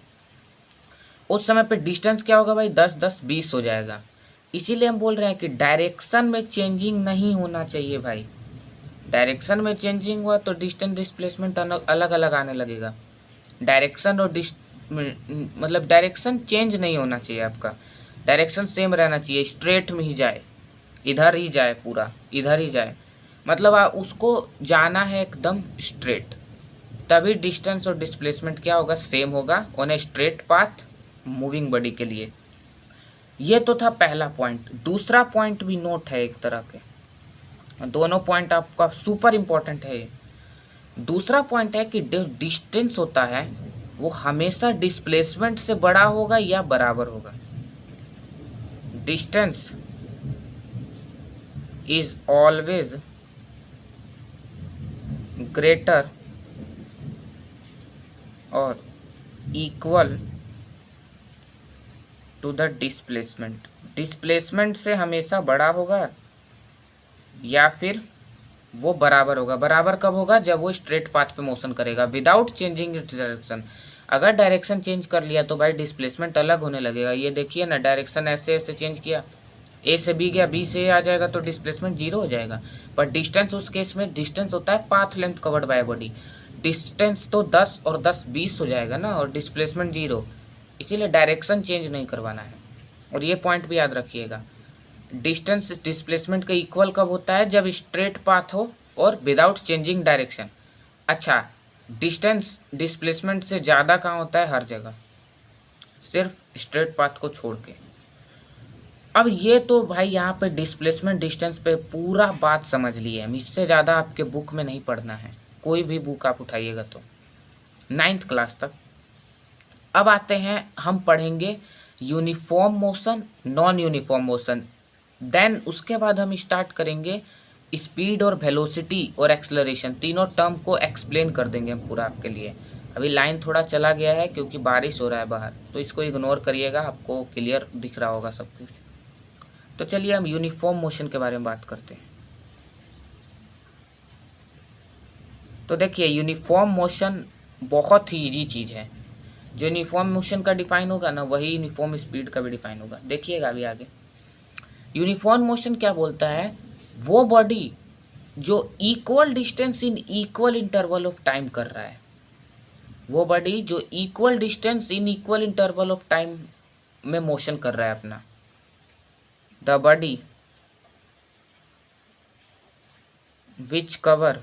उस समय पे डिस्टेंस क्या होगा भाई, 10 10 20 हो जाएगा। इसीलिए हम बोल रहे हैं कि डायरेक्शन में चेंजिंग नहीं होना चाहिए भाई। डायरेक्शन में चेंजिंग हुआ तो डिस्टेंस डिस्प्लेसमेंट अलग अलग आने लगेगा। डायरेक्शन और मतलब डायरेक्शन चेंज नहीं होना चाहिए, आपका डायरेक्शन सेम रहना चाहिए, स्ट्रेट में ही जाए, इधर ही जाए, पूरा इधर ही जाए, मतलब आप उसको जाना है एकदम स्ट्रेट, तभी डिस्टेंस और डिस्प्लेसमेंट क्या होगा, सेम होगा on a straight path moving body के लिए। ये तो था पहला पॉइंट। दूसरा पॉइंट भी नोट है एक तरह के, दोनों पॉइंट आपका सुपर इंपॉर्टेंट है। दूसरा पॉइंट है कि डिस्टेंस होता है वो हमेशा डिस्प्लेसमेंट से बड़ा होगा या बराबर होगा। डिस्टेंस इज ऑलवेज ग्रेटर और equal to the displacement. Displacement से हमेशा बड़ा होगा या फिर वो बराबर होगा। बराबर कब होगा, जब वो स्ट्रेट पाथ पे मोशन करेगा विदाउट चेंजिंग इट्स डायरेक्शन। अगर डायरेक्शन चेंज कर लिया तो भाई डिस्प्लेसमेंट अलग होने लगेगा। ये देखिए ना, डायरेक्शन ऐसे ऐसे चेंज किया, ए से बी गया, बी से ए आ जाएगा तो डिस्प्लेसमेंट 0 हो जाएगा। पर डिस्टेंस, उस केस में डिस्टेंस होता है path length covered by body. Distance तो 10 और 10 20 हो जाएगा ना, और डिस्प्लेसमेंट 0। इसीलिए डायरेक्शन चेंज नहीं करवाना है। और ये पॉइंट भी याद रखिएगा, डिस्टेंस डिस्प्लेसमेंट का इक्वल कब होता है, जब स्ट्रेट पाथ हो और विदाउट चेंजिंग डायरेक्शन। अच्छा, डिस्टेंस डिस्प्लेसमेंट से ज़्यादा कहाँ होता है, हर जगह, सिर्फ स्ट्रेट पाथ को छोड़ के। अब ये तो भाई यहाँ पे डिस्प्लेसमेंट डिस्टेंस पे पूरा बात समझ लिए हम, इससे ज़्यादा आपके बुक में नहीं पढ़ना है, कोई भी बुक आप उठाइएगा तो 9th क्लास तक। अब आते हैं, हम पढ़ेंगे uniform motion, non uniform motion, then उसके बाद हम स्टार्ट करेंगे स्पीड और वेलोसिटी और एक्सेलरेशन, तीनों टर्म को एक्सप्लेन कर देंगे हम पूरा आपके लिए। अभी लाइन थोड़ा चला गया है क्योंकि बारिश हो रहा है बाहर, तो इसको इग्नोर करिएगा, आपको क्लियर दिख रहा होगा सब कुछ। तो चलिए हम यूनिफॉर्म मोशन के बारे में बात करते हैं। तो देखिए यूनिफॉर्म मोशन बहुत ही इजी चीज़ है। जो यूनिफॉर्म मोशन का डिफाइन होगा ना, वही यूनिफॉर्म स्पीड का भी डिफाइन होगा। देखिएगा अभी आगे। यूनिफॉर्म मोशन क्या बोलता है, वो बॉडी जो equal distance in equal interval of time कर रहा है, वो बॉडी जो equal distance in equal interval of time में मोशन कर रहा है अपना, the body which cover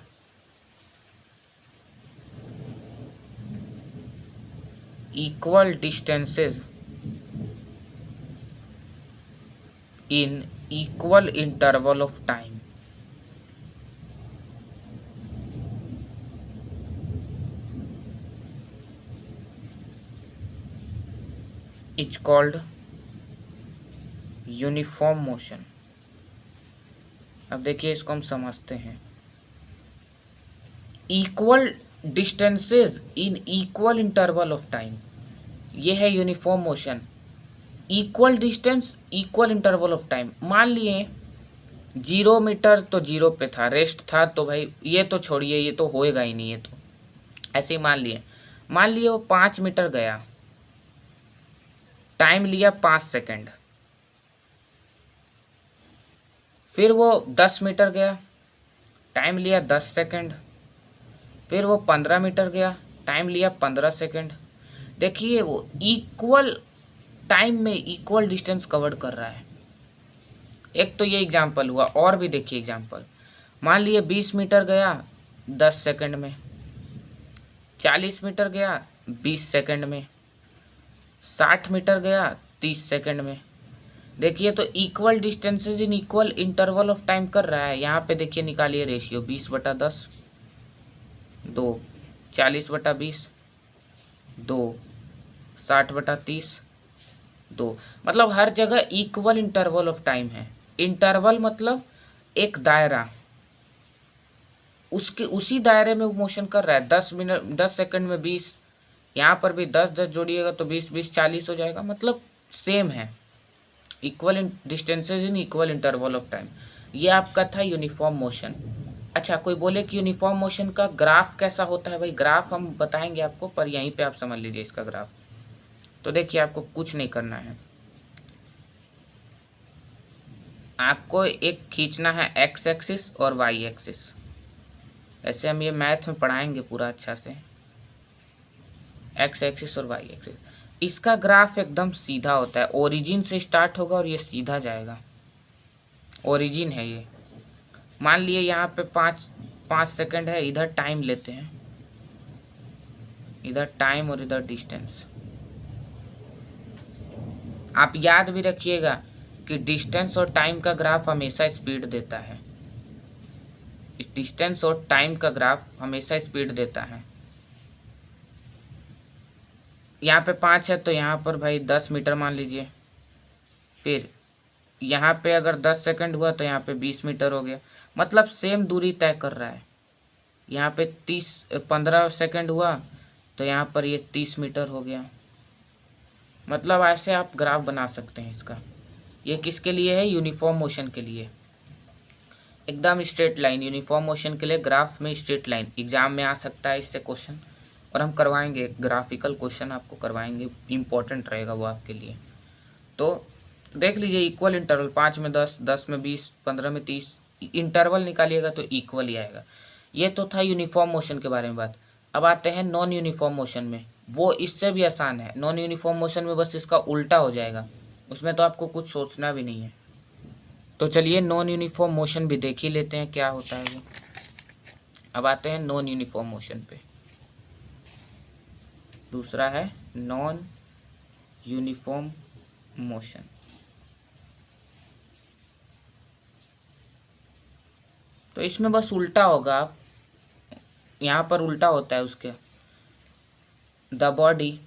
equal distances in equal interval of time is called uniform motion. अब देखिए इसको हम समझते हैं। Equal distances in equal interval of time, ये है uniform motion. Equal distance equal interval of time. मान लिए 0 मीटर तो 0 पे था, रेस्ट था, तो भाई ये तो छोड़िए, ये तो होएगा ही नहीं, ये तो ऐसे ही मान लिए वो 5 मीटर गया, टाइम लिया 5 सेकंड। फिर वो 10 मीटर गया, टाइम लिया 10 सेकंड। फिर वो 15 मीटर गया, टाइम लिया 15 सेकंड। देखिए वो इक्वल टाइम में इक्वल डिस्टेंस कवर कर रहा है। एक तो ये एग्जाम्पल हुआ, और भी देखिए एग्जाम्पल। मान लिए 20 मीटर गया 10 सेकंड में, 40 मीटर गया 20 सेकंड में, 60 मीटर गया 30 सेकंड में। देखिए तो equal distances in equal interval of time कर रहा है। यहाँ पे देखिए निकालिए रेशियो, 20/10, 2, 40/20, 2, 60/30, 2। मतलब हर जगह इक्वल इंटरवल ऑफ टाइम है। इंटरवल मतलब एक दायरा, उसके उसी दायरे में वो मोशन कर रहा है। 10 मिनट 10 सेकंड में 20, यहाँ पर भी 10 जोड़िएगा तो 20 40 हो जाएगा। मतलब सेम है, equal distances in equal interval of time. ये आपका था यूनिफॉर्म मोशन। अच्छा, कोई बोले कि यूनिफॉर्म मोशन का ग्राफ कैसा होता है? भाई ग्राफ हम बताएंगे आपको, पर यहीं पे आप समझ लीजिए इसका ग्राफ। तो देखिए आपको कुछ नहीं करना है, आपको एक खींचना है एक्स एक्सिस और वाई एक्सिस। ऐसे हम ये मैथ में पढ़ाएंगे पूरा अच्छा से, एक्स एक्सिस और वाई एक्सिस। इसका ग्राफ एकदम सीधा होता है, ओरिजिन से स्टार्ट होगा और ये सीधा जाएगा। ओरिजिन है ये। मान लिए यहाँ पे 5 सेकंड है, इधर टाइम लेते हैं, इधर टाइम और इधर डिस्टेंस। आप याद भी रखिएगा कि डिस्टेंस और टाइम का ग्राफ हमेशा स्पीड देता है। डिस्टेंस और टाइम का ग्राफ हमेशा स्पीड देता है। यहाँ पे 5 है तो यहाँ पर भाई 10 मीटर मान लीजिए। फिर यहाँ पे अगर 10 सेकंड हुआ तो यहाँ पे 20 मीटर हो गया। मतलब सेम दूरी तय कर रहा है। यहाँ पे 15 सेकंड हुआ तो यहाँ पर ये 30 मीटर हो गया। मतलब ऐसे आप ग्राफ बना सकते हैं इसका। ये किसके लिए है? यूनिफॉर्म मोशन के लिए। एकदम स्ट्रेट लाइन, यूनिफॉर्म मोशन के लिए ग्राफ में स्ट्रेट लाइन एग्जाम में आ सकता है इससे क्वेश्चन। और हम करवाएंगे ग्राफिकल क्वेश्चन, आपको करवाएंगे, इम्पोर्टेंट रहेगा वो आपके लिए। तो देख लीजिए इक्वल इंटरवल, 5 में 10, 10 में 20, 15 में 30, इंटरवल निकालिएगा तो इक्वल ही आएगा। ये तो था यूनिफॉर्म मोशन के बारे में बात। अब आते हैं नॉन यूनिफॉर्म मोशन में। वो इससे भी आसान है। नॉन यूनिफॉर्म मोशन में बस इसका उल्टा हो जाएगा, उसमें तो आपको कुछ सोचना भी नहीं है। तो चलिए नॉन यूनिफॉर्म मोशन भी देख ही लेते हैं क्या होता है वो। अब आते हैं नॉन यूनिफॉर्म मोशन पे। दूसरा है नॉन यूनिफॉर्म मोशन। तो इसमें बस उल्टा होगा, यहाँ पर उल्टा होता है उसके। The body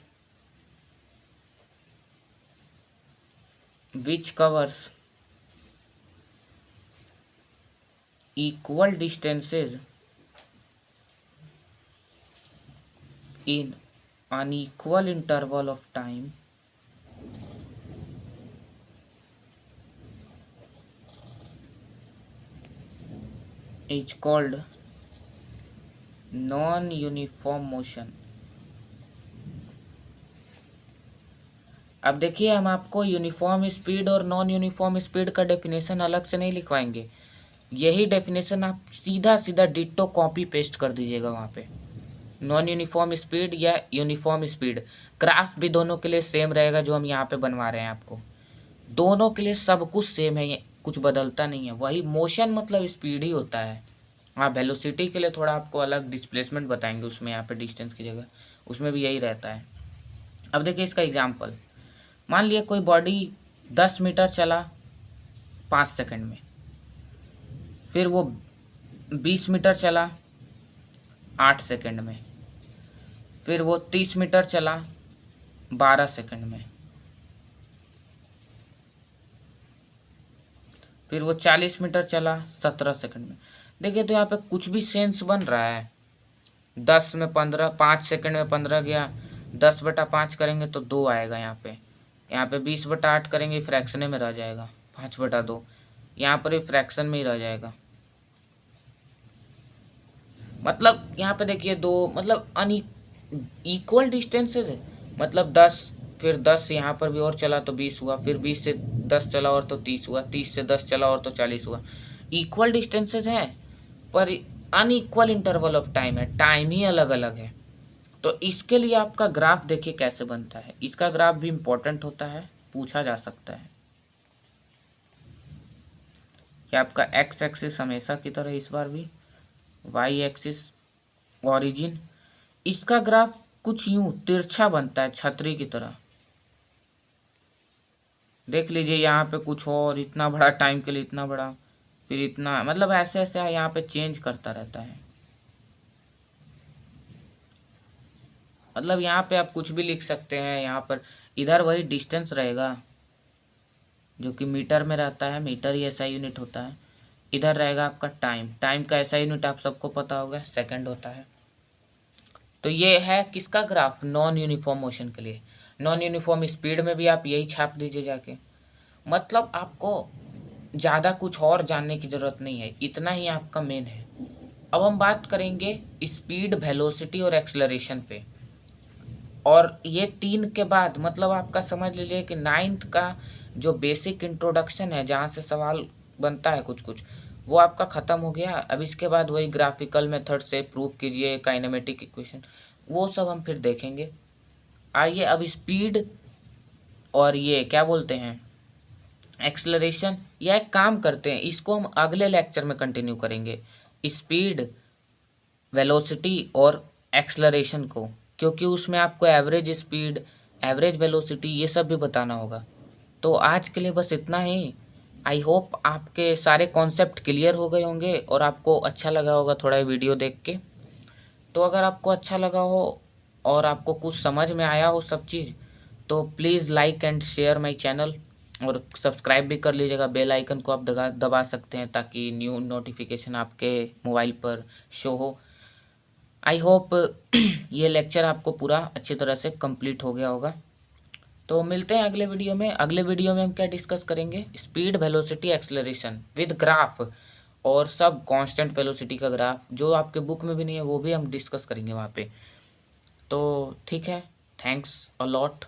which covers equal distances in unequal interval of time is called non-uniform motion। अब देखिए हम आपको यूनिफॉर्म स्पीड और नॉन यूनिफॉर्म स्पीड का डेफिनेशन अलग से नहीं लिखवाएंगे। यही डेफिनेशन आप सीधा सीधा डिट्टो कॉपी पेस्ट कर दीजिएगा वहाँ पे। नॉन यूनिफॉर्म स्पीड या यूनिफॉर्म स्पीड, ग्राफ भी दोनों के लिए सेम रहेगा जो हम यहाँ पे बनवा रहे हैं आपको। दोनों के लिए सब कुछ सेम है, ये कुछ बदलता नहीं है। वही मोशन मतलब स्पीड ही होता है। हाँ, वेलोसिटी के लिए थोड़ा आपको अलग डिस्प्लेसमेंट बताएंगे, उसमें यहाँ पे डिस्टेंस की जगह उसमें भी यही रहता है। अब देखिए इसका एग्जाम्पल। मान लिया कोई बॉडी 10 मीटर चला 5 सेकंड में, फिर वो 20 मीटर चला 8 सेकंड में, फिर वो 30 मीटर चला 12 सेकंड में, फिर वो 40 मीटर चला 17 सेकंड में। देखिए तो यहाँ पे कुछ भी सेंस बन रहा है। 10 में 15, 5 सेकंड में 15 गया। 10/5 करेंगे तो 2 आएगा यहाँ पे। यहाँ पे 20/8 करेंगे, फ्रैक्शन में रह जाएगा 5/2। यहाँ पर भी फ्रैक्शन में ही रह जाएगा। मतलब यहाँ पे देखिए दो मतलब इक्वल डिस्टेंसेज है। मतलब 10, फिर 10 यहाँ पर भी और चला तो 20 हुआ, फिर 20 से 10 चला और तो 30 हुआ, 30 से 10 चला और तो 40 हुआ। इक्वल डिस्टेंसेज हैं पर अनइक्वल इंटरवल ऑफ टाइम है, टाइम ही अलग अलग है। तो इसके लिए आपका ग्राफ देखिए कैसे बनता है। इसका ग्राफ भी इम्पोर्टेंट होता है, पूछा जा सकता है कि आपका एक्स एक्सिस हमेशा की तरह इस बार भी, वाई एक्सिस ओरिजिन, इसका ग्राफ कुछ यूं तिरछा बनता है छतरी की तरह। देख लीजिए यहाँ पे कुछ और इतना बड़ा टाइम के लिए इतना बड़ा, फिर इतना, मतलब ऐसे ऐसे यहाँ पे चेंज करता रहता है। मतलब यहाँ पे आप कुछ भी लिख सकते हैं। यहाँ पर इधर वही डिस्टेंस रहेगा जो कि मीटर में रहता है, मीटर ही ऐसा यूनिट होता है। इधर रहेगा आपका टाइम, टाइम का ऐसा यूनिट आप सबको पता होगा, सेकंड होता है। तो ये है किसका ग्राफ, नॉन यूनिफॉर्म मोशन के लिए। नॉन यूनिफॉर्म स्पीड में भी आप यही छाप दीजिए जाके। मतलब आपको ज़्यादा कुछ और जानने की ज़रूरत नहीं है, इतना ही आपका मेन है। अब हम बात करेंगे स्पीड, वेलोसिटी और एक्सेलरेशन पे। और ये 3 के बाद मतलब आपका समझ लीजिए कि 9th का जो बेसिक इंट्रोडक्शन है, जहाँ से सवाल बनता है कुछ कुछ, वो आपका ख़त्म हो गया। अब इसके बाद वही ग्राफिकल मेथड से प्रूफ कीजिए, काइनेमेटिक इक्वेशन, वो सब हम फिर देखेंगे। आइए अब स्पीड और ये क्या बोलते हैं एक्सेलरेशन, या एक काम करते हैं, इसको हम अगले लेक्चर में कंटिन्यू करेंगे, स्पीड, वेलोसिटी और एक्सेलरेशन को, क्योंकि उसमें आपको एवरेज स्पीड, एवरेज वेलोसिटी ये सब भी बताना होगा। तो आज के लिए बस इतना ही। आई होप आपके सारे कॉन्सेप्ट क्लियर हो गए होंगे और आपको अच्छा लगा होगा थोड़ा वीडियो देख के। तो अगर आपको अच्छा लगा हो और आपको कुछ समझ में आया हो सब चीज़, तो please like and share my channel और सब्सक्राइब भी कर लीजिएगा। बेल आइकन को आप दबा सकते हैं ताकि न्यू नोटिफिकेशन आपके मोबाइल पर शो हो। आई होप ये लेक्चर आपको पूरा अच्छी तरह से कंप्लीट हो गया होगा। तो मिलते हैं अगले वीडियो में। अगले वीडियो में हम क्या डिस्कस करेंगे, speed, velocity, acceleration with graph, और सब कांस्टेंट वेलोसिटी का ग्राफ जो आपके बुक में भी नहीं है वो भी हम डिस्कस करेंगे वहाँ पे। तो ठीक है, थैंक्स अ लॉट।